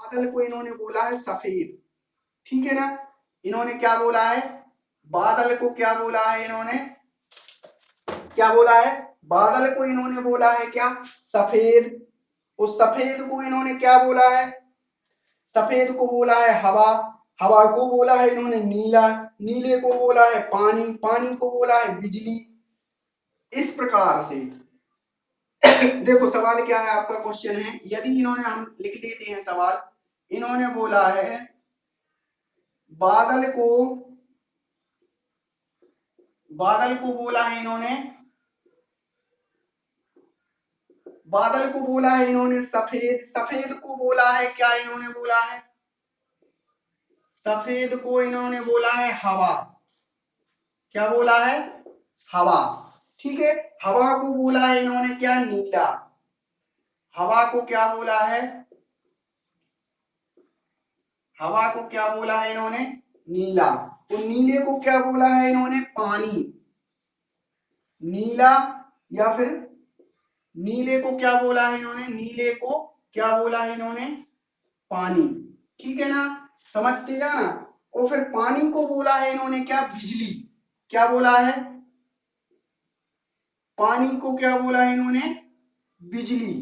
बादल को इन्होंने बोला है सफेद, ठीक है ना। इन्होंने क्या बोला है, बादल को क्या बोला है इन्होंने, क्या बोला है, बादल को इन्होंने बोला है क्या, सफेद। उस सफेद को इन्होंने क्या बोला है, सफेद को बोला है हवा, हवा को बोला है इन्होंने नीला, नीले को बोला है पानी, पानी को बोला है बिजली। इस प्रकार से देखो सवाल क्या है आपका, क्वेश्चन है, यदि इन्होंने, हम लिख लेते हैं सवाल, इन्होंने बोला है बादल को, बादल को बोला है इन्होंने, बादल को बोला है इन्होंने सफेद, सफेद को बोला है क्या इन्होंने बोला है, सफेद को इन्होंने बोला है हवा, क्या बोला है, हवा, ठीक है। हवा को बोला है इन्होंने क्या, नीला, हवा को क्या बोला है, हवा को क्या बोला है इन्होंने, नीला। तो नीले को क्या बोला है इन्होंने, पानी, नीला, या फिर नीले को क्या बोला है इन्होंने, नीले को क्या बोला है इन्होंने, पानी, ठीक है ना, समझते जाना। और फिर पानी को बोला है इन्होंने क्या, बिजली, क्या बोला है, पानी को क्या बोला है इन्होंने, बिजली,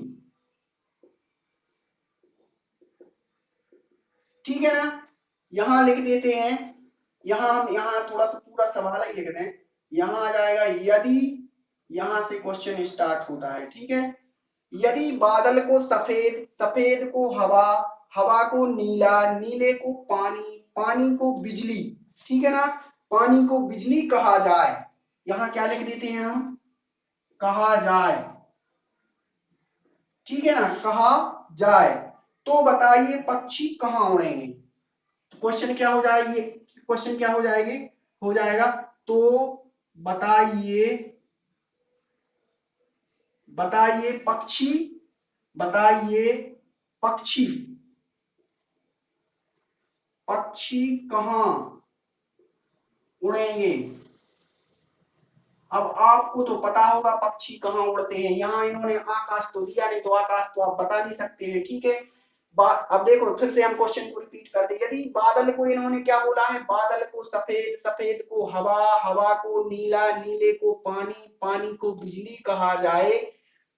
ठीक है ना। यहां लिख देते हैं, यहां हम, यहां थोड़ा सा पूरा सवाल ही लिख दें, यहां आ जाएगा यदि, यहां से क्वेश्चन स्टार्ट होता है, ठीक है। यदि बादल को सफेद, सफेद को हवा, हवा को नीला, नीले को पानी, पानी को बिजली, ठीक है ना, पानी को बिजली कहा जाए, यहां क्या लिख देते हैं हम, कहा जाए, ठीक है ना, कहा जाए, तो बताइए पक्षी कहां उड़ेंगे। तो क्वेश्चन क्या हो जाएगी, क्वेश्चन क्या हो जाएगी, हो जाएगा, तो बताइए, बताइए पक्षी, बताइए पक्षी, पक्षी कहां उड़ेंगे। अब आपको तो पता होगा पक्षी कहां उड़ते हैं, यहां इन्होंने आकाश तो दिया नहीं, तो आकाश तो आप बता नहीं सकते हैं, ठीक है। अब देखो फिर से हम क्वेश्चन को रिपीट करते, यदि बादल को इन्होंने क्या बोला है, बादल को सफेद, सफेद को हवा, हवा को नीला, नीले को पानी, पानी को बिजली कहा जाए,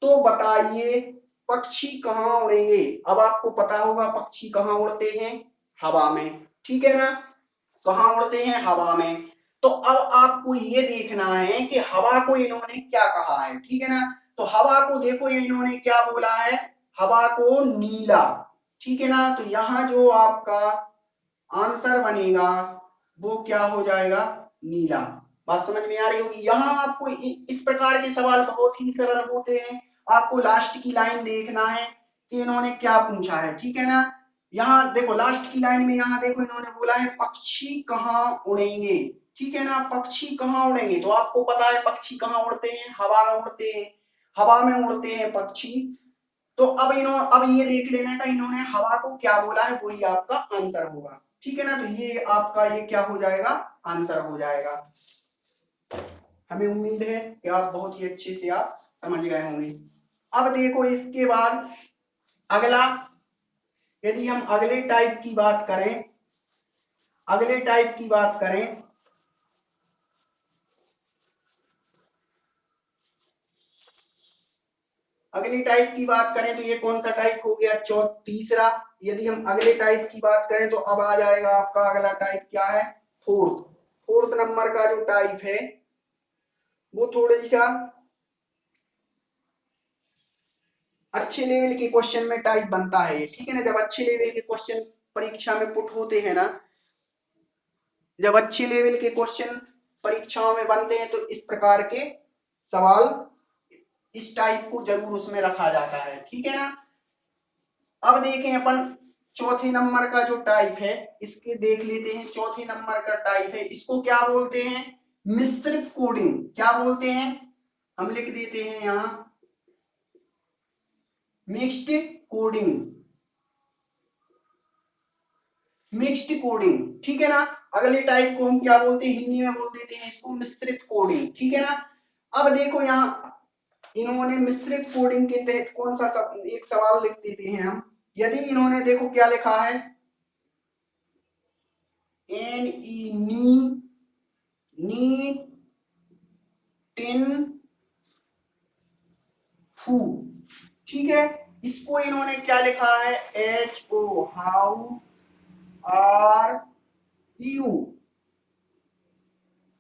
तो बताइए पक्षी कहां उड़ेंगे। अब आपको पता होगा पक्षी कहां उड़ते हैं, हवा में, ठीक है ना, कहां उड़ते हैं, हवा में। तो अब आपको ये देखना है कि हवा को इन्होंने क्या कहा है, ठीक है ना। तो हवा को देखो ये इन्होंने क्या बोला है, हवा को नीला, ठीक है ना। तो यहां जो आपका आंसर बनेगा वो क्या हो जाएगा, नीला। बात समझ में आ रही होगी। यहां आपको इस प्रकार के सवाल बहुत ही सरल होते हैं, आपको लास्ट की लाइन देखना है कि इन्होंने क्या पूछा है, ठीक है ना। यहाँ देखो लास्ट की लाइन में, यहाँ देखो इन्होंने बोला है पक्षी कहाँ उड़ेंगे, ठीक है ना, पक्षी कहाँ उड़ेंगे। तो आपको पता है पक्षी कहाँ उड़ते हैं, हवा में उड़ते हैं, हवा में उड़ते हैं पक्षी। तो अब अब ये देख लेने का इन्होंने हवा को क्या बोला है, वही आपका आंसर होगा, ठीक है ना। तो ये आपका ये क्या हो जाएगा, आंसर हो जाएगा। हमें उम्मीद है कि आप बहुत ही अच्छे से आप समझ गए होंगे। अब देखो इसके बाद अगला, यदि हम अगले टाइप की बात करें, अगले टाइप की बात करें, अगली टाइप की बात करें तो ये कौन सा टाइप हो गया, तीसरा। यदि हम अगले टाइप की बात करें तो अब आ जाएगा आपका अगला टाइप क्या है, फोर्थ। फोर्थ नंबर का जो टाइप है वो थोड़ी सा अच्छे लेवल के क्वेश्चन में टाइप बनता है, ठीक है ना। जब अच्छे लेवल के क्वेश्चन परीक्षा में पुट होते हैं ना, जब अच्छे लेवल के क्वेश्चन परीक्षाओं में बनते हैं तो इस प्रकार के सवाल, इस टाइप को जरूर उसमें रखा जाता है, ठीक है ना। अब देखें अपन चौथे नंबर का जो टाइप है, इसके देख लेते हैं। चौथे नंबर का टाइप है, इसको क्या बोलते हैं, मिश्रित कोडिंग, क्या बोलते हैं, हम लिख देते हैं यहां मिक्स्ड कोडिंग, मिक्स्ड कोडिंग, ठीक है ना। अगले टाइप को हम क्या बोलते हैं, हिंदी में बोल देते हैं इसको मिश्रित कोडिंग, ठीक है ना। अब देखो यहाँ इन्होंने मिश्रित कोडिंग के तहत कौन सा एक सवाल लिख देते हैं हम, यदि इन्होंने देखो क्या लिखा है, एन ई नी टिन फू, ठीक है, इसको इन्होंने क्या लिखा है, H O how are you,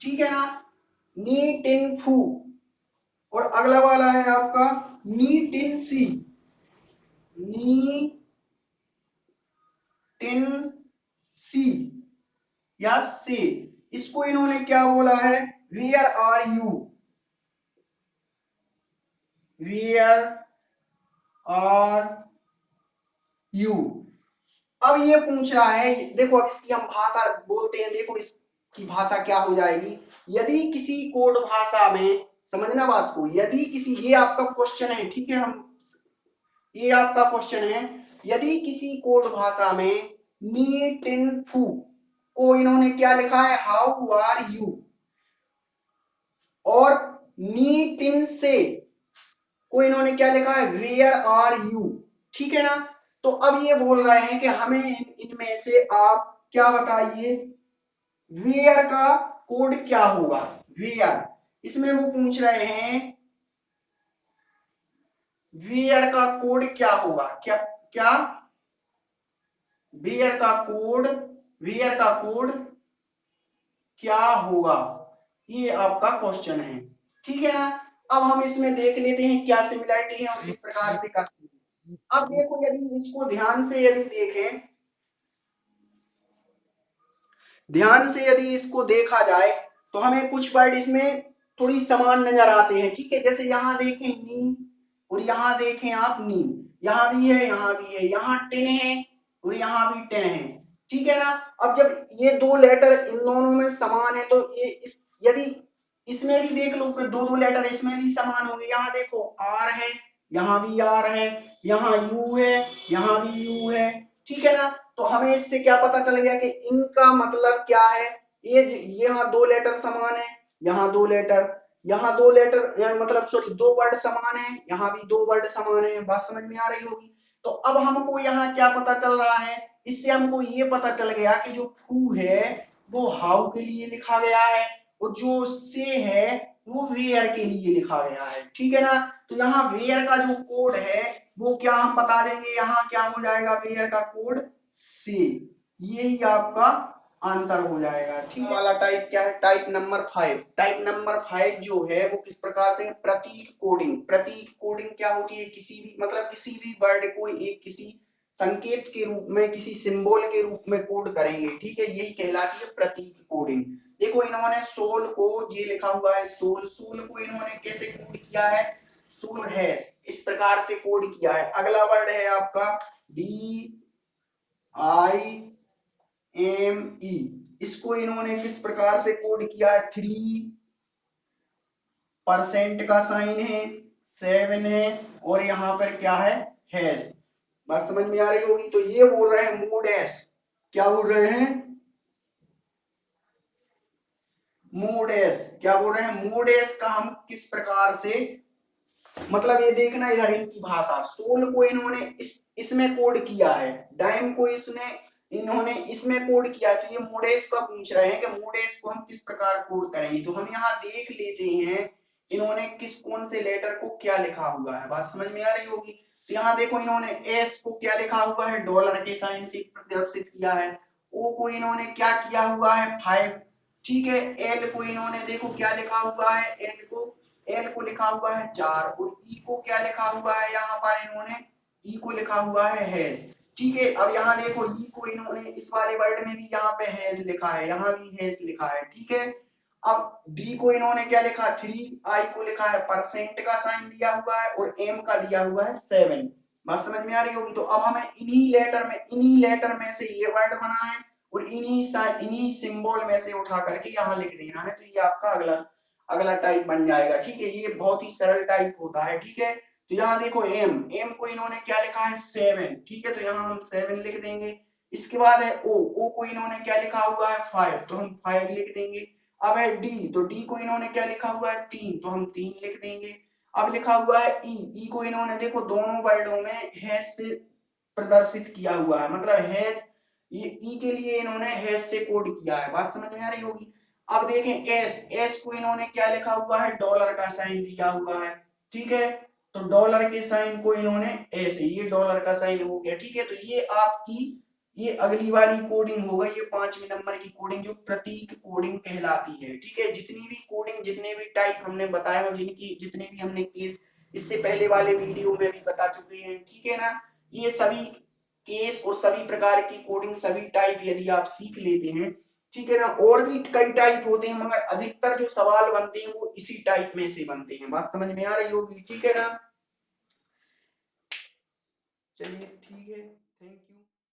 ठीक है ना, नी टिन फू। और अगला वाला है आपका नी टिन सी, नी टिन सी या से, इसको इन्होंने क्या बोला है, where are you, where are you. अब ये पूछ रहा है, देखो अब इसकी हम भाषा बोलते हैं, देखो इसकी भाषा क्या हो जाएगी, यदि किसी कोड भाषा में, समझना बात को, यदि किसी, ये आपका क्वेश्चन है, ठीक है, हम, ये आपका क्वेश्चन है, यदि किसी कोड भाषा में नी टिन फू को इन्होंने क्या लिखा है, हाउ आर यू, और नी टिन से को इन्होंने क्या लिखा है, वेयर आर यू, ठीक है ना। तो अब ये बोल रहे हैं कि हमें इनमें से आप क्या बताइए, वेयर का कोड क्या होगा, वेयर, इसमें वो पूछ रहे हैं वेयर का कोड क्या होगा, क्या क्या, वेयर का कोड, वेयर का कोड क्या होगा, ये आपका क्वेश्चन है, ठीक है ना। अब हम इसमें देख लेते हैं क्या सिमिलरिटी है और किस प्रकार से करते हैं। अब देखो यदि इसको ध्यान से यदि देखें, ध्यान से यदि इसको देखा जाए तो हमें कुछ वर्ड इसमें थोड़ी समान नजर आते हैं, ठीक है, जैसे यहाँ देखें नी, और यहाँ देखें आप नी, यहाँ भी है, यहाँ भी है, यहाँ टिन है और यहाँ भी टेन है, ठीक है ना। अब जब ये दो लेटर इन दोनों में समान है तो ये यदि इसमें भी देख लो कि दो दो लेटर इसमें भी समान होंगे, यहाँ देखो आर है, यहाँ भी आर है, यहाँ यू है, यहाँ भी यू है, ठीक है ना। तो हमें इससे क्या पता चल गया कि इनका मतलब क्या है, ये यहाँ दो लेटर समान है, यहाँ दो लेटर, यहाँ दो लेटर मतलब सॉरी दो वर्ड समान है, यहाँ भी दो वर्ड समान है, बात समझ में आ रही होगी। तो अब हमको यहाँ क्या पता चल रहा है, इससे हमको ये पता चल गया कि जो फू है वो हाउ के लिए लिखा गया है, और जो से है वो वेयर के लिए लिखा गया है, ठीक है ना। तो यहाँ वेयर का जो कोड है वो क्या हम बता देंगे, यहाँ क्या हो जाएगा, वेयर का कोड से, यही आपका आंसर हो जाएगा, ठीक है। वाला टाइप क्या है, टाइप नंबर 5, टाइप नंबर 5 जो है वो किस प्रकार से, प्रतीक कोडिंग। प्रतीक कोडिंग क्या होती है, किसी भी मतलब किसी भी वर्ड को एक किसी संकेत के रूप में, किसी सिंबल के रूप में कोड करेंगे, ठीक है, यही कहलाती है प्रतीक कोडिंग। देखो इन्होंने सोल को, ये लिखा हुआ है सोल, सोल को इन्होंने कैसे कोड किया है, सोल हैश, इस प्रकार से कोड किया है। अगला वर्ड है आपका डी आई एम ई, इसको इन्होंने किस प्रकार से कोड किया है, 3% का साइन है, 7 है, और यहाँ पर क्या है, हैश, बात समझ में आ रही होगी। तो ये बोल रहे हैं मोडेस, क्या बोल रहे हैं, मोडेस, क्या बोल रहे हैं, मोडेस का हम किस प्रकार से, मतलब ये देखना इधर इनकी भाषा, सोल को इन्होंने इसमें कोड किया है, डाइम को इसने इन्होंने इसमें कोड किया है, तो ये मोडेस का पूछ रहे हैं कि मोडेस को हम किस प्रकार कोड करेंगे। तो हम यहाँ देख लेते हैं इन्होंने किस कौन से लेटर को क्या लिखा हुआ है, बात समझ में आ रही होगी। तो यहाँ देखो इन्होंने एस को क्या लिखा हुआ है, डॉलर के साइन से प्रदर्शित किया है, ओ को इन्होंने क्या किया हुआ है, 5, ठीक है, एल को इन्होंने देखो क्या लिखा हुआ है, एल को लिखा हुआ है 4, और ई को क्या लिखा हुआ है, यहाँ पर इन्होंने ई को लिखा हुआ है हैश, ठीक है। अब यहाँ देखो ई को इन्होंने इस वाले वर्ड में भी यहाँ पे हैश लिखा है, यहाँ भी हैश लिखा है, ठीक है। अब डी को इन्होंने क्या लिखा, 3, आई को लिखा है परसेंट का साइन दिया हुआ है, और एम का दिया हुआ है 7, बात समझ में आ रही होगी। तो अब हमें इन्हीं लेटर में से ये वर्ड बना है, और इन्हीं सिंबल में से उठा करके यहाँ लिख देना है, तो ये आपका अगला अगला टाइप बन जाएगा, ठीक है। ये बहुत ही सरल टाइप होता है, ठीक है। तो यहाँ देखो एम को इन्होंने क्या लिखा है, 7, ठीक है, तो यहाँ हम 7 लिख देंगे। इसके बाद है ओ को इन्होंने क्या लिखा हुआ है, 5, तो हम 5 लिख देंगे। अब है डी, तो डी को इन्होंने क्या लिखा हुआ है, 3, तो हम 3 लिख देंगे। अब लिखा हुआ है ई को इन्होंने देखो दोनों वर्डों में हैश से प्रदर्शित किया हुआ है, मतलब हैज, ये ई के लिए इन्होंने हैज से कोड किया है, बात समझ में आ रही होगी। अब देखें एस, एस को इन्होंने क्या लिखा हुआ है, डॉलर का साइन दिया हुआ है, ठीक है, तो डॉलर के साइन को इन्होंने ऐसे, ये डॉलर का साइन हो गया, ठीक है। तो ये आपकी ये अगली वाली कोडिंग होगा, ये 5वें नंबर की कोडिंग जो प्रतीक कोडिंग कहलाती है, ठीक है। जितनी भी कोडिंग, जितने भी टाइप हमने बताए हो, जिनकी जितने भी हमने केस इससे पहले वाले वीडियो में भी बता चुके हैं, ठीक है ना, ये सभी केस और सभी प्रकार की कोडिंग, सभी टाइप यदि आप सीख लेते हैं, ठीक है ना, और भी कई टाइप होते हैं मगर अधिकतर जो सवाल बनते हैं वो इसी टाइप में से बनते हैं, बात समझ में आ रही होगी, ठीक है ना। चलिए ठीक है।